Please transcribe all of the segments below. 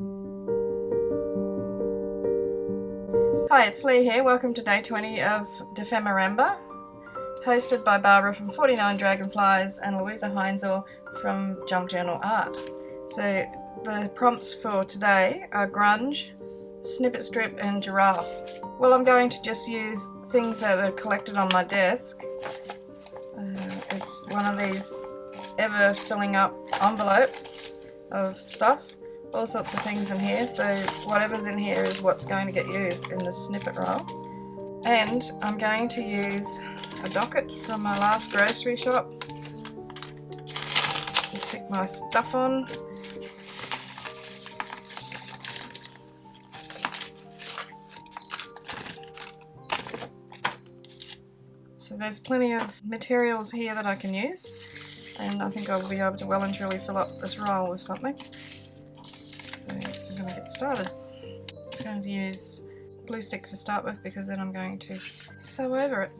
Hi, it's Lee here. Welcome to day 20 of Dephemerember, hosted by Barbara from 49 Dragonflies and Luise from Junk Journal Art. So the prompts for today are Grunge, Snippet Strip and Giraffe. Well, I'm going to just use things that are collected on my desk. It's one of these ever filling up envelopes of stuff. All sorts of things in here, so whatever's in here is what's going to get used in the snippet roll. And I'm going to use a docket from my last grocery shop to stick my stuff on. So there's plenty of materials here that I can use, and I think I'll be able to well and truly fill up this roll with something. So I'm going to get started. I'm going to use glue stick to start with because then I'm going to sew over it.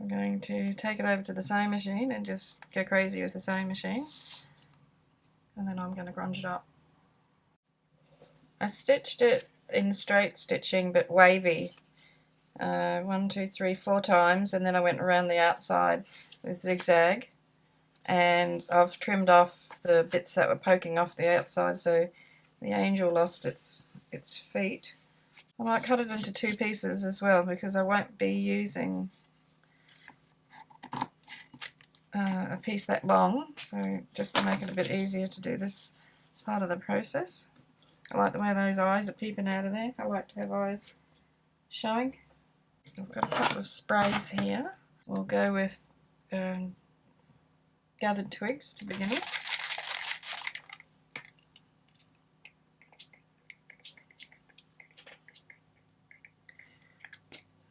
I'm going to take it over to the sewing machine and just go crazy with the sewing machine, and then I'm going to grunge it up. I stitched it in straight stitching but wavy 1, 2, 3, 4 times, and then I went around the outside with zigzag, and I've trimmed off the bits that were poking off the outside so the angel lost its feet. I might cut it into 2 pieces as well because I won't be using a piece that long, so just to make it a bit easier to do this part of the process. I like the way those eyes are peeping out of there. I like to have eyes showing. I've got a couple of sprays here. We'll go with gathered twigs to begin with.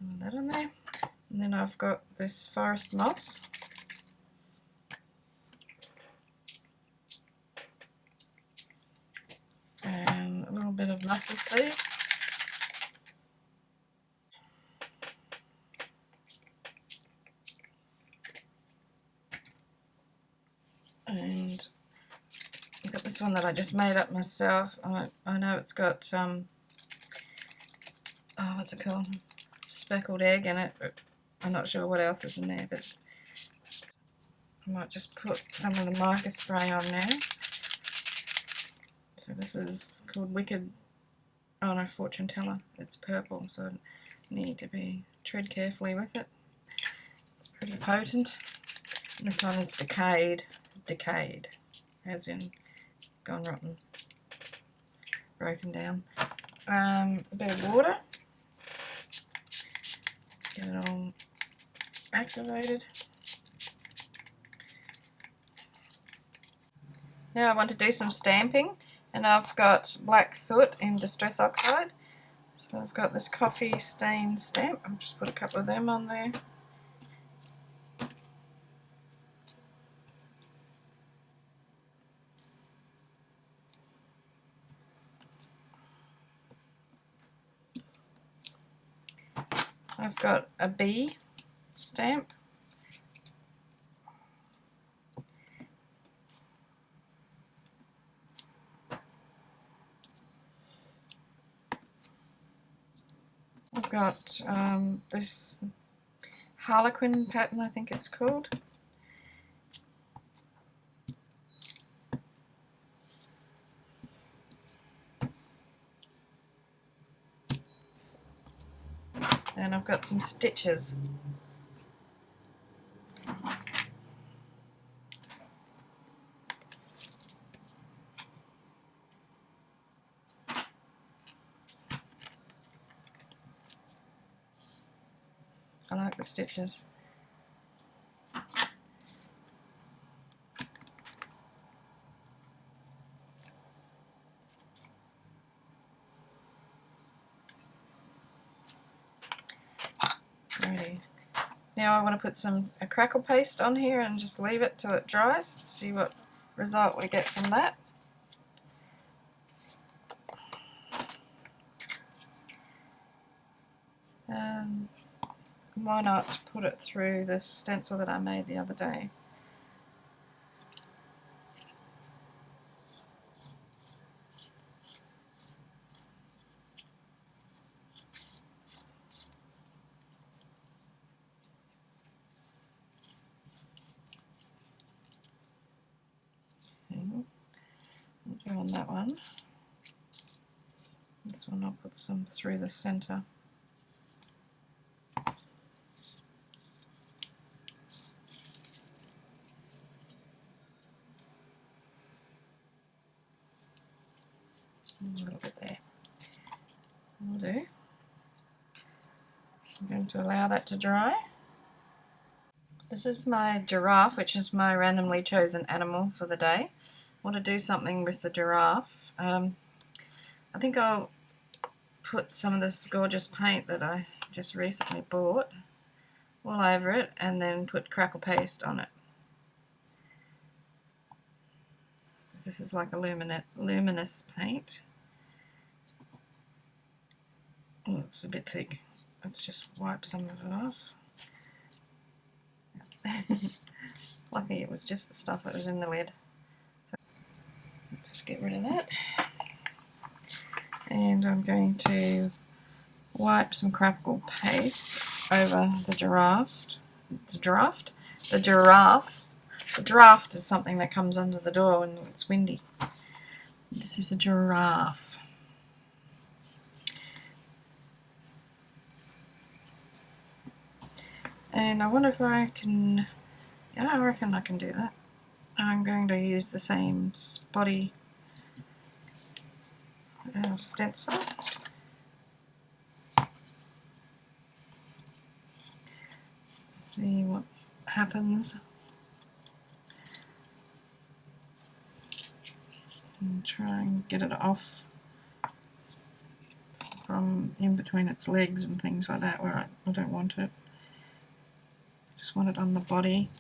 Put that on there. And then I've got this forest moss. And a little bit of mustard seed. And I've got this one that I just made up myself. I know it's got, what's it called? Speckled egg in it, but I'm not sure what else is in there, but I might just put some of the marker spray on now. So this is called Fortune Teller. It's purple, so I need to tread carefully with it. It's pretty potent. And this one is decayed, as in gone rotten, broken down. A bit of water, get it all activated. Now I want to do some stamping, and I've got black soot in Distress Oxide. So I've got this coffee stain stamp. I'll just put a couple of them on there. I've got a bee stamp. I've got this Harlequin pattern, I think it's called. And I've got some stitches. I like the stitches. Alrighty. Now I want to put a crackle paste on here and just leave it till it dries. See what result we get from that. Why not put it through the stencil that I made the other day? On that one. This one I'll put some through the center. A little bit there. Will do. I'm going to allow that to dry. This is my giraffe, which is my randomly chosen animal for the day. I want to do something with the giraffe. I think I'll put some of this gorgeous paint that I just recently bought all over it and then put crackle paste on it. This is like a luminous paint. Oh, it's a bit thick. Let's just wipe some of it off. Lucky it was just the stuff that was in the lid. So just get rid of that. And I'm going to wipe some crackle paste over the giraffe. The giraffe. The draft is something that comes under the door when it's windy. This is a giraffe. And I wonder if I can, yeah, I reckon I can do that. I'm going to use the same spotty stencil. See what happens. And try and get it off from in between its legs and things like that where I don't want it. Just want it on the body.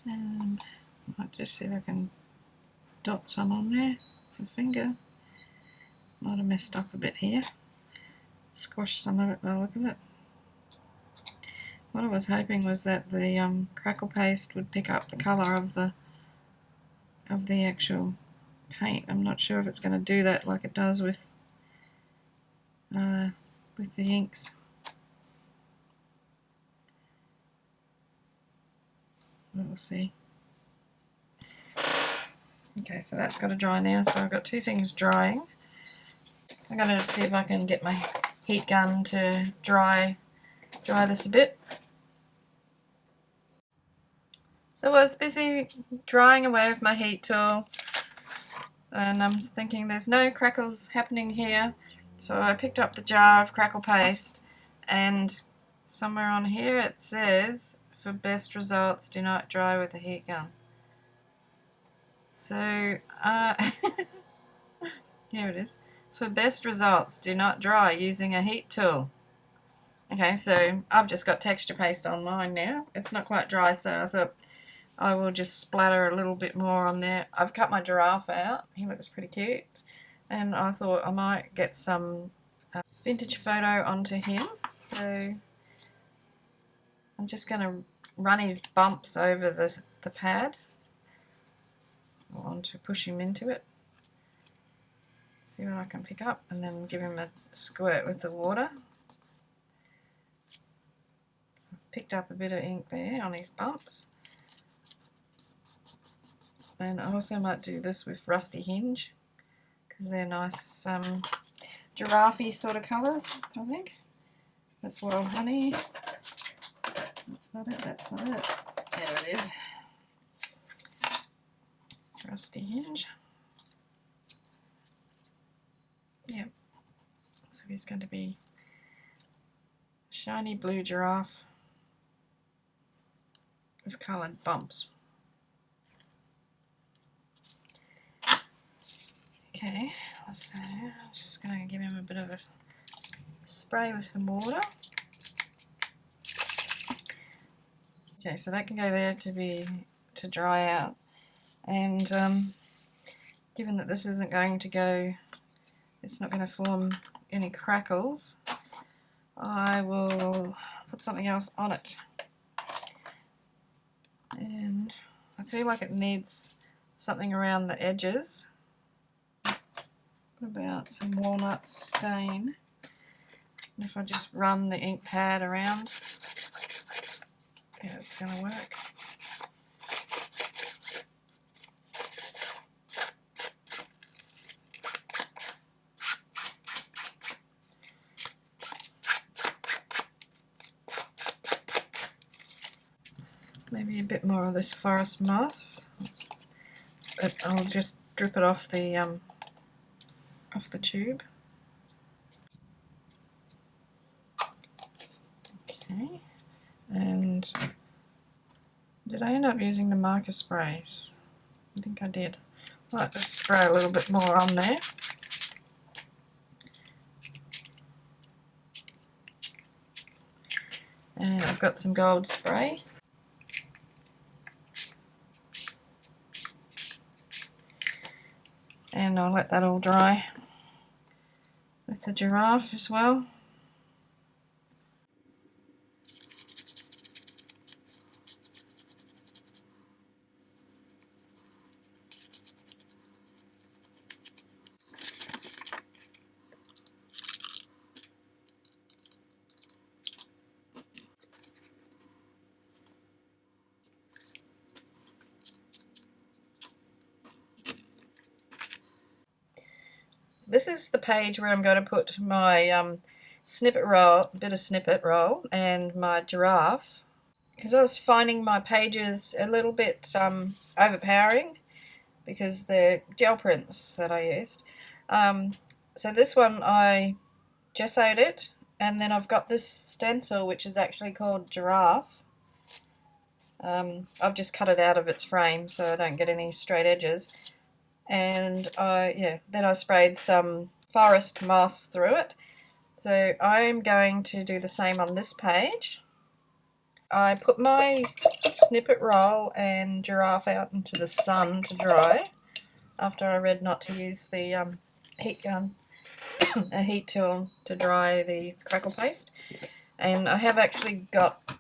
And I might just see if I can dot some on there with a finger. Might have messed up a bit here. Squash some of it by the look of it. What I was hoping was that the crackle paste would pick up the colour of the actual paint. I'm not sure if it's going to do that like it does with the inks. We'll see. Okay, so that's got to dry now. So I've got two things drying. I'm going to see if I can get my heat gun to dry this a bit. So I was busy drying away with my heat tool, and I'm thinking there's no crackles happening here. So I picked up the jar of crackle paste, and somewhere on here it says, for best results, do not dry with a heat gun. So, here it is. For best results, do not dry using a heat tool. Okay, so I've just got texture paste on mine now. It's not quite dry, so I thought, I will just splatter a little bit more on there. I've cut my giraffe out. He looks pretty cute. And I thought I might get some vintage photo onto him. So I'm just going to run his bumps over the pad. I want to push him into it. See what I can pick up, and then give him a squirt with the water. So I've picked up a bit of ink there on his bumps. And I also might do this with Rusty Hinge, because they're nice giraffe sort of colours, I think. That's Wild Honey. That's not it, that's not it. There it is. Rusty Hinge. Yep. So he's going to be a shiny blue giraffe with coloured bumps. Okay, so I'm just going to give him a bit of a spray with some water. Okay, so that can go there to dry out. And given that this isn't going to go, it's not going to form any crackles, I will put something else on it. And I feel like it needs something around the edges. What about some walnut stain? And if I just run the ink pad around, yeah, it's going to work. Maybe a bit more of this forest moss, but I'll just drip it off the tube. Okay, and did I end up using the marker sprays? I think I did. I might just spray a little bit more on there. And I've got some gold spray. And I'll let that all dry with the giraffe as well. This is the page where I'm going to put my snippet roll, bit of snippet roll, and my giraffe, because I was finding my pages a little bit overpowering because they're gel prints that I used. So this one I gessoed it, and then I've got this stencil which is actually called Giraffe. I've just cut it out of its frame so I don't get any straight edges. And then I sprayed some forest moss through it. So I'm going to do the same on this page. I put my snippet roll and giraffe out into the sun to dry after I read not to use the heat gun, a heat tool to dry the crackle paste. And I have actually got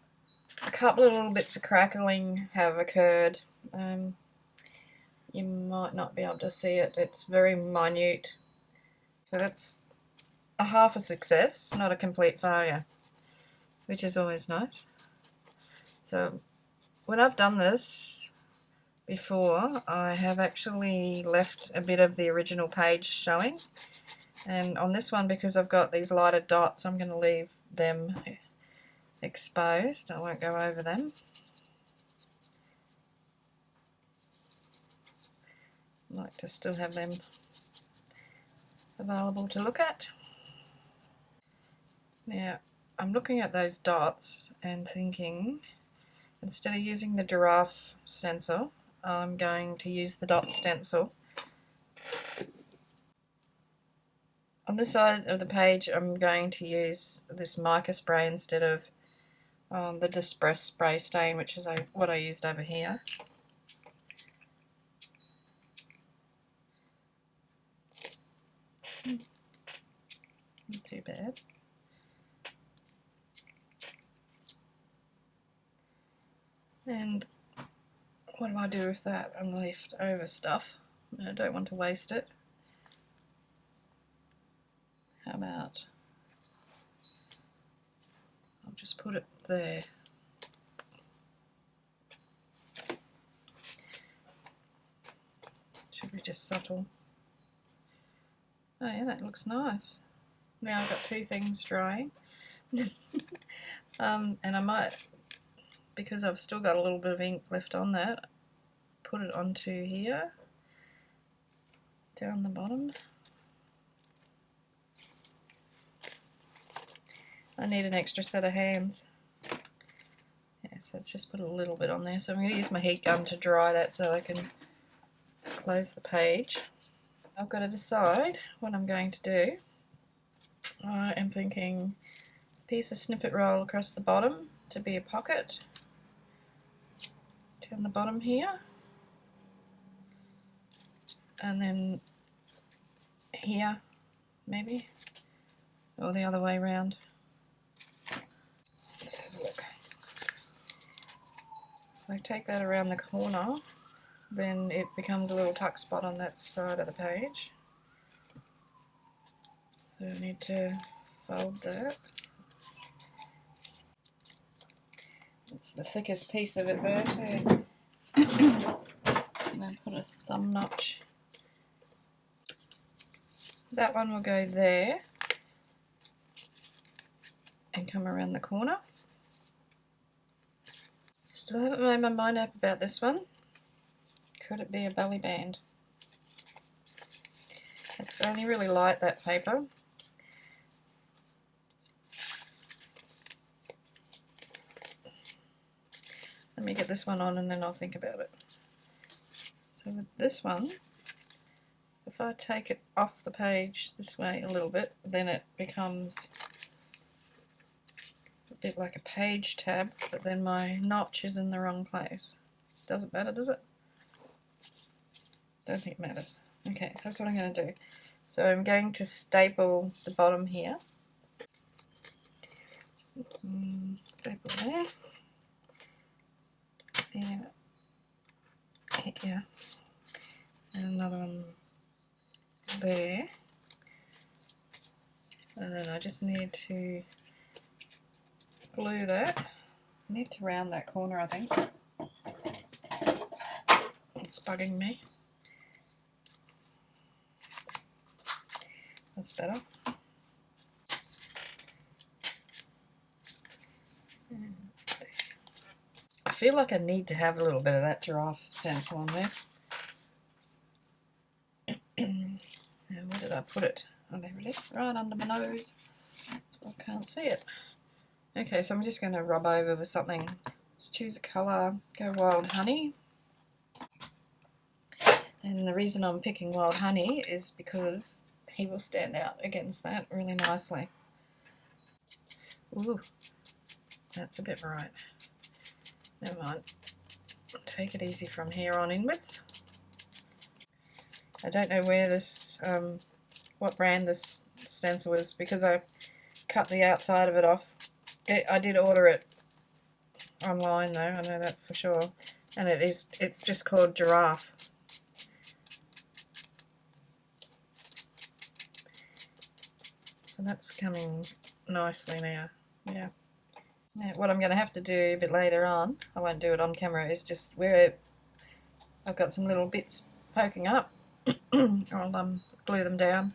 a couple of little bits of crackling have occurred. You might not be able to see it, it's very minute. So that's a half a success, not a complete failure, which is always nice. So when I've done this before, I have actually left a bit of the original page showing. And on this one, because I've got these lighter dots, I'm going to leave them exposed. I won't go over them. I like to still have them available to look at. Now, I'm looking at those dots and thinking, instead of using the giraffe stencil, I'm going to use the dot stencil. On this side of the page, I'm going to use this mica spray instead of the Distress spray stain, which is what I used over here. Not too bad. And what do I do with that leftover stuff? I don't want to waste it. How about I'll just put it there. Should be just subtle. Oh yeah, that looks nice. Now I've got two things drying. And I might, because I've still got a little bit of ink left on that, put it onto here, down the bottom. I need an extra set of hands. Yeah, so let's just put a little bit on there. So I'm going to use my heat gun to dry that so I can close the page. I've got to decide what I'm going to do. I am thinking a piece of Snippet Roll across the bottom to be a pocket. Down the bottom here. And then here, maybe. Or the other way around. Let's have a look. So I take that around the corner, then it becomes a little tuck spot on that side of the page. So I need to fold that. It's the thickest piece of it there too. And I put a thumb notch. That one will go there and come around the corner. Still haven't made my mind up about this one. Could it be a belly band? It's only really light, that paper. Let me get this one on and then I'll think about it. So with this one, if I take it off the page this way a little bit, then it becomes a bit like a page tab, but then my notch is in the wrong place. Doesn't matter, does it? Don't think it matters. Okay, that's what I'm going to do. So I'm going to staple the bottom here. Staple there. And here. And another one there. And then I just need to glue that. I need to round that corner, I think. It's bugging me. That's better. I feel like I need to have a little bit of that giraffe stencil on there. Now, where did I put it? Oh, there it is, right under my nose. So I can't see it. Okay, so I'm just going to rub over with something. Let's choose a colour. Go Wild Honey. And the reason I'm picking Wild Honey is because he will stand out against that really nicely. Ooh, that's a bit bright. Never mind. Take it easy from here on inwards. I don't know where this, what brand this stencil is, because I cut the outside of it off. I did order it online though, I know that for sure. And it's just called Giraffe. So that's coming nicely now. Yeah. Now, what I'm going to have to do a bit later on, I won't do it on camera, is just where I've got some little bits poking up, I'll glue them down.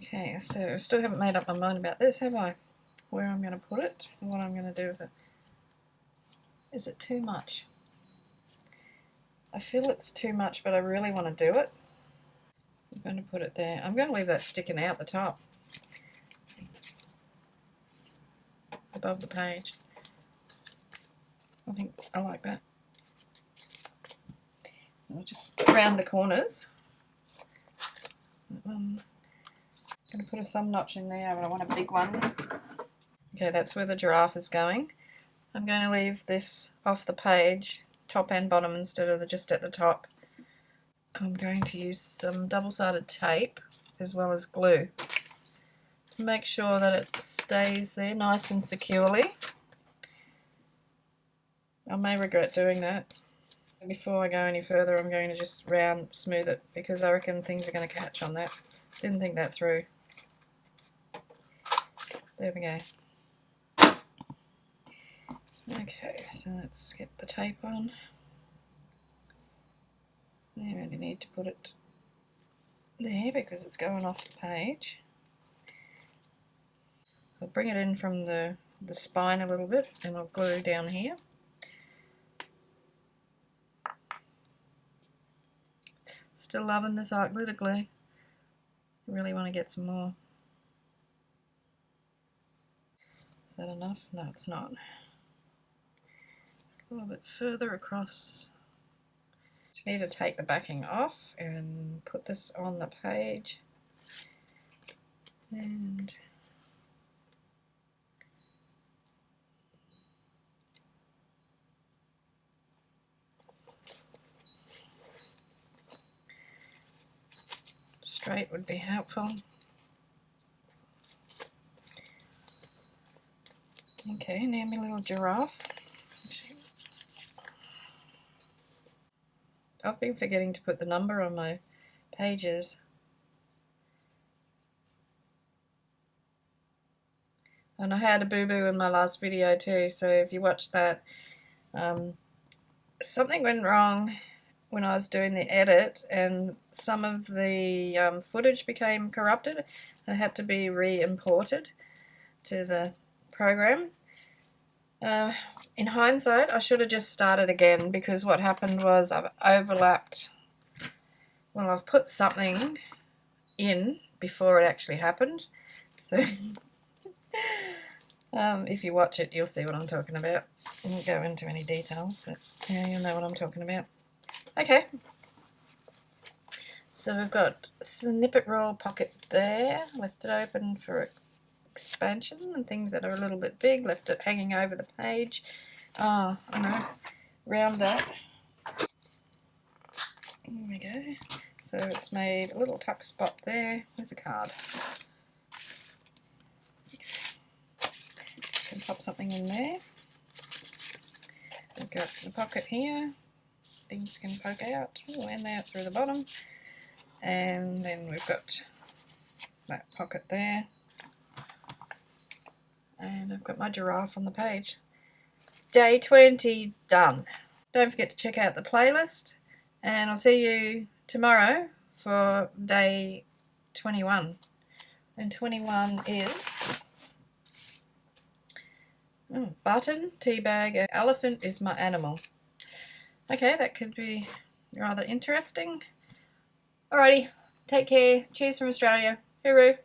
Okay, so I still haven't made up my mind about this, have I? Where I'm going to put it and what I'm going to do with it. Is it too much? I feel it's too much, but I really want to do it. I'm going to put it there. I'm going to leave that sticking out the top, above the page. I think I like that. I'll just round the corners. I'm going to put a thumb notch in there, but I want a big one. Okay, that's where the giraffe is going. I'm going to leave this off the page, top and bottom, instead of just at the top. I'm going to use some double-sided tape as well as glue to make sure that it stays there nice and securely. I may regret doing that. Before I go any further, I'm going to just smooth it, because I reckon things are going to catch on that. Didn't think that through. There we go. Okay, so let's get the tape on. I only need to put it there because it's going off the page. I'll bring it in from the spine a little bit, and I'll glue down here. Still loving this art glitter glue. I really want to get some more. Is that enough? No, it's not. A little bit further across. Just need to take the backing off and put this on the page. And straight would be helpful. Okay, now my little giraffe. I've been forgetting to put the number on my pages. And I had a boo-boo in my last video too, so if you watched that, something went wrong when I was doing the edit, and some of the footage became corrupted and had to be re-imported to the program. In hindsight, I should have just started again, because what happened was I've overlapped. Well, I've put something in before it actually happened. So if you watch it, you'll see what I'm talking about. I won't go into any details, but yeah, you'll know what I'm talking about. Okay. So we've got Snippet Roll pocket there. Left it open for expansion, and things that are a little bit big, left it hanging over the page. Oh, I know. Round that. There we go. So it's made a little tuck spot there. There's a card. Can pop something in there. We've got the pocket here. Things can poke out. Ooh, and out through the bottom. And then we've got that pocket there. And I've got my giraffe on the page. Day 20 done. Don't forget to check out the playlist, and I'll see you tomorrow for day 21. And 21 is button, tea bag, elephant is my animal. Okay, that could be rather interesting. Alrighty, take care. Cheers from Australia. Hooroo.